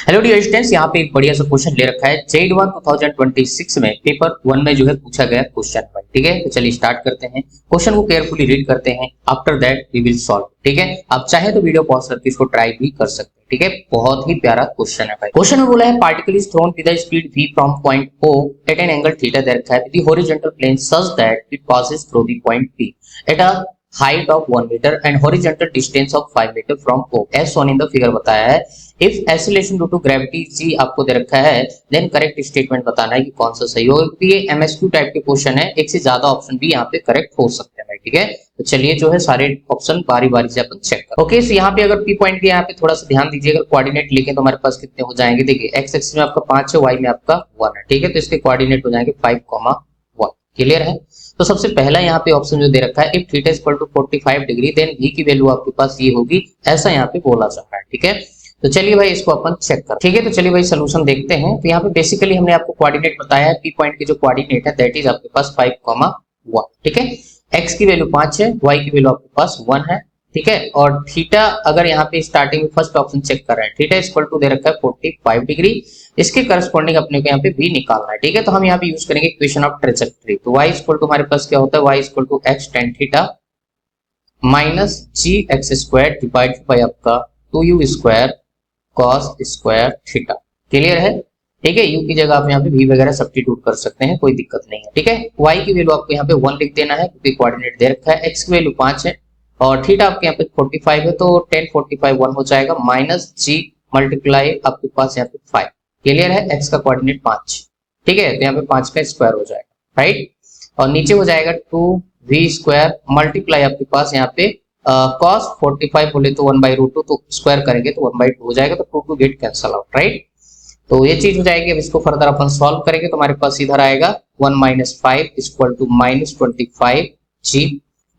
Hello dear students, यहाँ पे एक बढ़िया सा क्वेश्चन ले रखा है जेईई 2026 में पेपर 1 में जो है पूछा गया क्वेश्चन है। ठीक है, तो चलिए स्टार्ट करते हैं। क्वेश्चन को केयरफुली रीड करते हैं, after that we will solve. ठीक है, आप चाहे तो वीडियो पॉज करके इसको ट्राई भी कर सकते हैं। ठीक है, बहुत ही प्यारा क्वेश्चन है भाई। क्वेश्चन में बोला है particle is thrown with the speed v from point O at an angle theta that है the horizontal plane such that it passes through the point P at a height of 1 meter and horizontal distance of 5 meter from O as shown in the figure बताया है। if acceleration due to gravity g आपको दे रखा है, then correct statement बताना है कि कौन सा सही होगा, क्योंकि ये MSQ टाइप के क्वेश्चन है, एक से ज्यादा ऑप्शन भी यहाँ पे करेक्ट हो सकते हैं। ठीक है, तो चलिए जो है सारे ऑप्शन बारी बारी से अपन चेक करें। ओके, सो यहाँ पे अगर P पॉइंट के यहाँ पे थोड़ा सा ध्यान दीजिए, अगर कोऑर्डिनेट लिखे तो हमारे पास कितने हो जाएंगे। देखिए x एक्सिस में आपका 5 है, y में आपका 1 है। ठीक है, तो इसके कोऑर्डिनेट हो जाएंगे 5,1। क्लियर है। तो सबसे पहला यहाँ पे ऑप्शन जो दे रखा है if theta equal to 45 degree then v की वैल्यू आपके पास ये होगी, ऐसा यहाँ पे बोला जा रहा है। ठीक है, तो चलिए भाई इसको अपन चेक कर। ठीक है, तो चलिए भाई सोल्यूशन देखते हैं। तो यहाँ पे बेसिकली हमने आपको कोऑर्डिनेट बताया है, p पॉइंट के जो कोऑर्डिनेट है दैट इज आपके पास 5,1। ठीक है, x की वैल्यू 5 है, y की वैल्यू आपके पास 1 है। ठीक है, और थीटा अगर यहाँ पे स्टार्टिंग में फर्स्ट ऑप्शन चेक कर रहे हैं, थीटा इक्वल टू दे रखा है 45 डिग्री, इसके करस्पॉन्डिंग अपने को यहाँ पे v निकालना है। ठीक है, तो हम यहाँ पे यूज करेंगे इक्वेशन ऑफ ट्रेजेक्टरी। तो y इक्वल टू हमारे पास क्या होता है, y equal to x tan theta minus g x square divide by आपका 2u square cos square theta. Clear है। ठीक है, u की जगह आप यहाँ पे v वगैरह सब्स्टिट्यूट कर सकते हैं, कोई दिक्कत नहीं है। ठीक है, y की वैल्यू आपको यहाँ पे 1 लिख देना है क्योंकि कोऑर्डिनेट दे रखा है, x की वैल्यू 5 है और थीटा आपके यहाँ पे 45 है, तो 10 45 1 हो जाएगा माइनस जी मल्टीप्लाई आपके पास यहाँ पे 5। क्लियर है, x का कोऑर्डिनेट 5। ठीक है, तो यहाँ पे 5 का स्क्वायर हो जाएगा, राइट। और नीचे हो जाएगा 2v स्क्वायर मल्टीप्लाई आपके पास यहाँ पे cos 45 बोले तो 1/√2, तो स्क्वायर करेंगे तो 1/2 हो जाएगा, तो 2 गेट कैंसल आउट, राइट। तो ये चीज हो जाएगी। अब इसको फर्दर अपन सॉल्व करेंगे तो हमारे पास इधर आएगा 1 - 5 equal to -25 g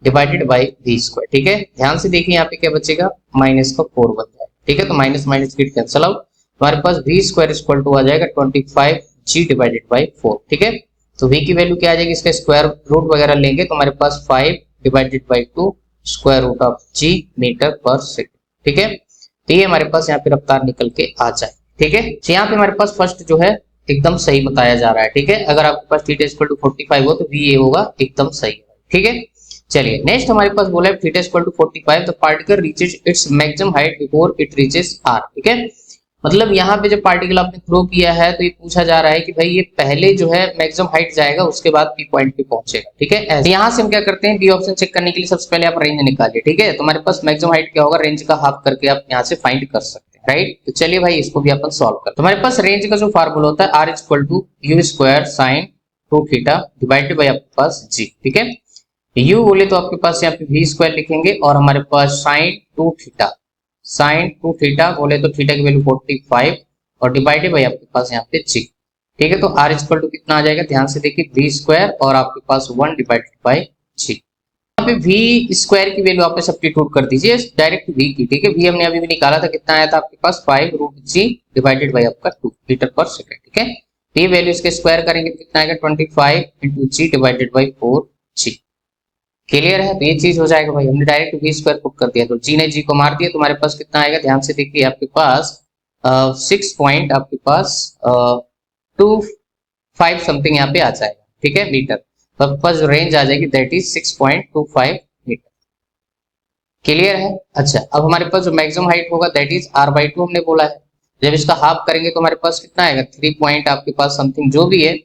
divided by v square. ठीक है, ध्यान से देखिए यहाँ पे क्या बचेगा, माइनस का 4 बन जाएगा। ठीक है, तो minus minus get cancel out, हमारे पास v स्क्वायर इक्वल टू आ जाएगा 25 g डिवाइडेड बाय 4। ठीक है, तो v की वैल्यू क्या आ जाएगी, इसका स्क्वायर रूट वगैरह लेंगे तो हमारे पास 5 divided by 2 square root of g meter पर सेकंड। ठीक है, तो ये हमारे पास यहाँ पे रफ्तार निकल के आ जाए। ठीक है, तो यहाँ पे हमारे पास फर्स्ट जो है एकदम सही बताया जा रहा है। ठीक है, अगर आपके पास थीटा इक्वल टू 45 हो तो v ये होगा एकदम सही। ठीक है, चलिए नेक्स्ट हमारे पास बोला है theta equal to 45 the particle reaches its maximum height before it reaches r। ठीक है, मतलब यहाँ पे जब पार्टिकल आपने थ्रो किया है तो ये पूछा जा रहा है कि भाई ये पहले जो है मैक्सिमम हाइट जाएगा, उसके बाद p पॉइंट पे पहुंचेगा। ठीक है, यहाँ से हम क्या करते हैं, बी ऑप्शन चेक करने के लिए सबसे पहले आप रेंज निकालिए। ठीक है, तो हमारे पास मैक्सिमम हाइट क्या होगा, रेंज का हाफ करके आप यहाँ से फाइंड कर सकते हैं, राइट। तो चलिए भाई इसको भी अपन सॉल्व करते हैं। तो हमारे पास रेंज का जो फार्मूला होता है r equal to u square sine 2 theta divided by आपके पास g। ठीक है, u बोले तो आपके पास यहाँ पे v स्क्वायर लिखेंगे और हमारे पास साइन 2 थीटा बोले तो थीटा की वैल्यू 45 और डिवाइडेड बाय आपके पास यहाँ पे g। ठीक है, तो r इक्वल टू कितना आ जाएगा, ध्यान से देखिए v स्क्वायर और आपके पास 1 डिवाइडेड बाय g। यहाँ पे v स्क्वायर की वैल्यू आप सब्स्टिट्यूट कर दीजिए डायरेक्ट v की। ठीक है, v हमने अभी भी निकाला था, कितना आया था आपके पास 5√g डिवाइडेड बाय आपका 2 मीटर पर सेकंड। ठीक है, ये वैल्यू इसके स्क्वायर करेंगे तो कितना आएगा 25 × g divided bye 4g। Clear है, तो ये चीज हो जाएगा भाई, हमने डायरेक्ट v स्क्वायर पुट कर दिया तो g ने g को मार दिया तो हमारे पास कितना आएगा, ध्यान से देखिए आपके पास 6 पॉइंट आपके पास 25 समथिंग यहाँ पे आ जाएगा। ठीक है, मीटर, तो आपके पास रेंज आ जाएगी दैट इज 6.25 मीटर। क्लियर है। अच्छा, अब हमारे पास जो मैक्सिमम हाइट होगा दैट इज r/2 हमने बोला है, जब इसका हाफ करेंगे तो हमारे पास कितना आएगा 3 पॉइंट आपके पास समथिंग जो भी है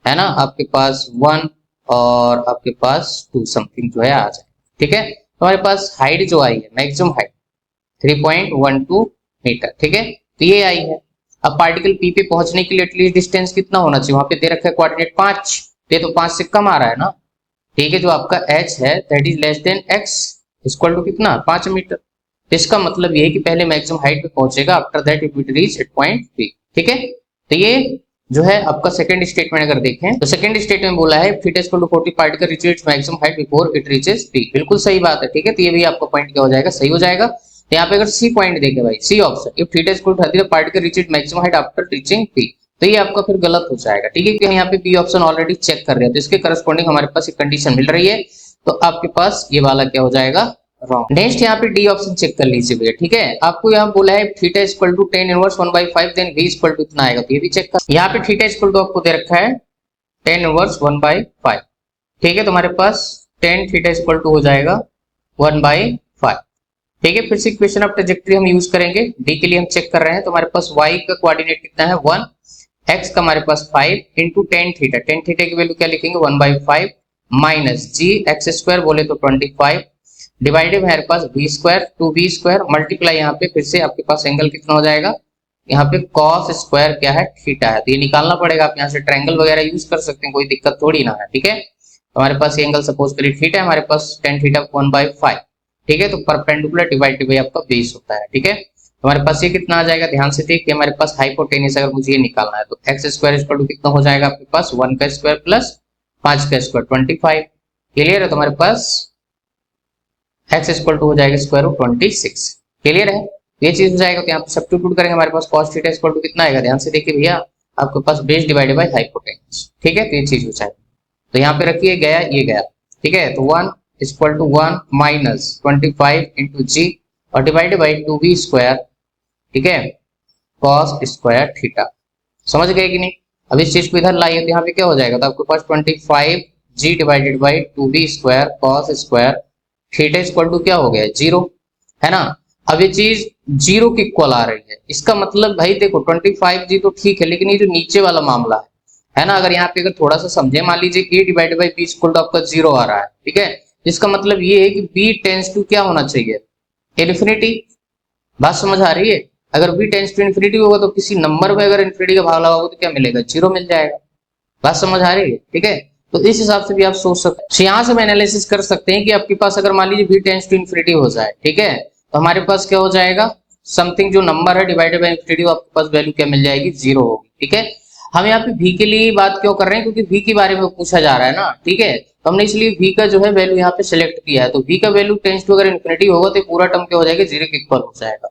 ना, आपके पास 1 और आपके पास 2 समथिंग जो है आ जाए। ठीक है, तो हमारे पास हाइट जो आई है मैक्सिमम हाइट 3.12 मीटर। ठीक है, तो ये आई है। अब पार्टिकल P पे पहुंचने के लिए एटलीस्ट डिस्टेंस कितना होना चाहिए, वहां पे दे रखा है कोऑर्डिनेट 5, ये तो 5 से कम आ रहा है ना। ठीक है, जो आपका h है that is less than x equal to कितना 5 मीटर। इसका मतलब ये है कि पहले मैक्सिमम हाइट पे पहुंचेगा, after that it will reach at point P। ठीक है, तो ये जो है आपका सेकंड स्टेटमेंट अगर देखें तो सेकंड स्टेटमेंट बोला है theta equal to 40 particle reaches its maximum height before it reaches P। बिल्कुल सही बात है। ठीक है, तो ये भी आपका पॉइंट क्या हो जाएगा, सही हो जाएगा। तो यहाँ पे अगर सी पॉइंट देखे भाई, C option if theta equal to 30 particle reaches maximum height after reaching P, तो ये आपका फिर गलत हो जाएगा। ठीक है, क्योंकि यहाँ पे बी ऑप्शन ऑलरेडी चेक कर रहे हैं तो इसके करस्पॉन्डिंग हमारे पास एक कंडीशन मिल रही है, तो आपके पास ये वाला क्या हो जाएगा रॉन्ग। नेक्स्ट यहाँ पे डी ऑप्शन चेक कर लीजिए भैया, ठीक है। आपको यहाँ बोला है theta equal to tan inverse 1/5 then v equal to इतना आएगा, तो ये भी चेक कर। यहाँ पे थीटा इक्वल टू आपको दे रखा है tan इनवर्स 1/5, ठीक है। तुम्हारे पास tan थीटा इक्वल टू हो जाएगा 1/5, ठीक है। फिर से इक्वेशन ऑफ ट्रैजेक्टरी हम यूज करेंगे। डी के लिए हम चेक कर रहे हैं, तो हमारे पास y का कोऑर्डिनेट कितना है 1, x का हमारे पास 5 इंटू tan थीटा की वैल्यू क्या लिखेंगे 1/5 माइनस जी एक्स स्क्वायर बोले तो 25 डिवाइडेड हमारे पास v square 2b square multiply यहाँ पे फिर से आपके पास एंगल कितना हो जाएगा, यहाँ पे cos स्क्वायर क्या है थीटा है, तो ये निकालना पड़ेगा। आप यहाँ से ट्रायंगल वगैरह यूज कर सकते हैं, कोई दिक्कत थोड़ी ना है, ठीक है। तो हमारे पास ये एंगल सपोज करिए थीटा है, हमारे पास tan थीटा 1/5, ठीक है। तो परपेंडिकुलर डिवाइडेड बाय आपका बेस होता है, ठीक है। तो हमारे पास ये कितना आ जाएगा, ध्यान से देखिए, हमारे पास हाइपोटेन्यूस अगर मुझे ये निकालना है तो एक्स स्क्वायर इक्वल टू कितना हो जाएगा आपके पास 1 का स्क्वायर प्लस 5 का स्क्वायर 25, क्लियर है। तो हमारे पास एक्स इक्वल टू हो जाएगा स्क्वायर रूट 26, क्लियर है। ये चीज हो जाएगा, तो यहाँ पे सब्स्टिट्यूट करेंगे, हमारे पास cos थीटा इक्वल टू कितना आएगा, ध्यान से देखिए भैया, आपके पास बेस डिवाइडेड बाय हाइपोटेन्यूस, ठीक है। तो ये चीज हो जाएगा, तो यहाँ पे रखिए गया ये गया, ठीक है। तो 1 इक्वल टू 1 माइनस 25 इंटू जी और डिवाइडेड बाई 2b स्क्वायर, ठीक है, cos स्क्वायर थीटा, समझ गए कि नहीं। अब इस चीज को इधर लाइए तो यहाँ पे क्या हो जाएगा, तो आपके पास 25 g divided by 2b square cos square theta equal to क्या हो गया 0, है ना। अब ये चीज 0 के इक्वल आ रही है, इसका मतलब भाई देखो 25 जी तो ठीक है, लेकिन ये जो नीचे वाला मामला है ना, अगर यहाँ पे अगर थोड़ा सा समझे, मान लीजिए a divided by b equal to आपका 0 आ रहा है, ठीक है। इसका मतलब ये है कि b टेंस टू क्या होना चाहिए, इन्फिनिटी। बात समझ आ रही है। अगर b टेंस टू इन्फिनिटी होगा तो किसी नंबर में अगर इन्फिनिटी का भाग लगाओगे तो क्या मिलेगा, 0 मिल जाएगा। बात समझ आ रही है, ठीक है। तो इस हिसाब से भी आप सोच सकते हैं, यहाँ से हम एनालिसिस कर सकते हैं कि आपके पास अगर मान लीजिए b टेंस टू इन्फिनिटी हो जाए, ठीक है, तो हमारे पास क्या हो जाएगा, समथिंग जो नंबर है डिवाइडेड बाय इन्फिनिटी, आपके पास वैल्यू क्या मिल जाएगी 0 होगी, ठीक है। हम यहाँ पे v के लिए बात क्यों कर रहे हैं, क्योंकि v के बारे में पूछा जा रहा है ना, ठीक है। तो हमने इसलिए v का जो है वैल्यू यहाँ पे सिलेक्ट किया है, तो v का वैल्यू टेंस टू अगर इन्फिनिटी होगा तो पूरा टर्म क्या हो जाएगा 0 के इक्वल हो जाएगा,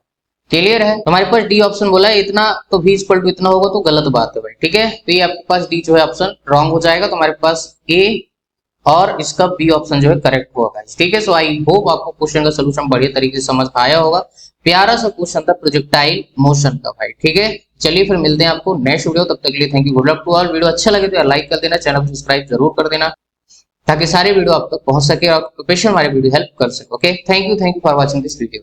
क्लियर है। हमारे पास डी ऑप्शन बोला है इतना, तो v इक्वल टू इतना होगा तो गलत बात है भाई, ठीक है। तो ये आपके पास डी जो है ऑप्शन रॉन्ग हो जाएगा, तो हमारे पास a और इसका बी ऑप्शन जो है करेक्ट होगा, ठीक है। सो आई होप आपको क्वेश्चन का सोल्यूशन बढ़िया तरीके से समझ आया होगा। प्यारा सा क्वेश्चन था प्रोजेक्टाइल मोशन का भाई, ठीक है। चलिए फिर मिलते हैं आपको नेक्स्ट वीडियो, तब तक के लिए thank you, good luck to all. Video अच्छा लगे तो लाइक कर देना, चैनल को सब्सक्राइब जरूर कर देना ताकि सारे वीडियो आप तक पहुंच सके और प्रिपरेशन हमारे वीडियो हेल्प कर सके। Okay, thank you for watching this video.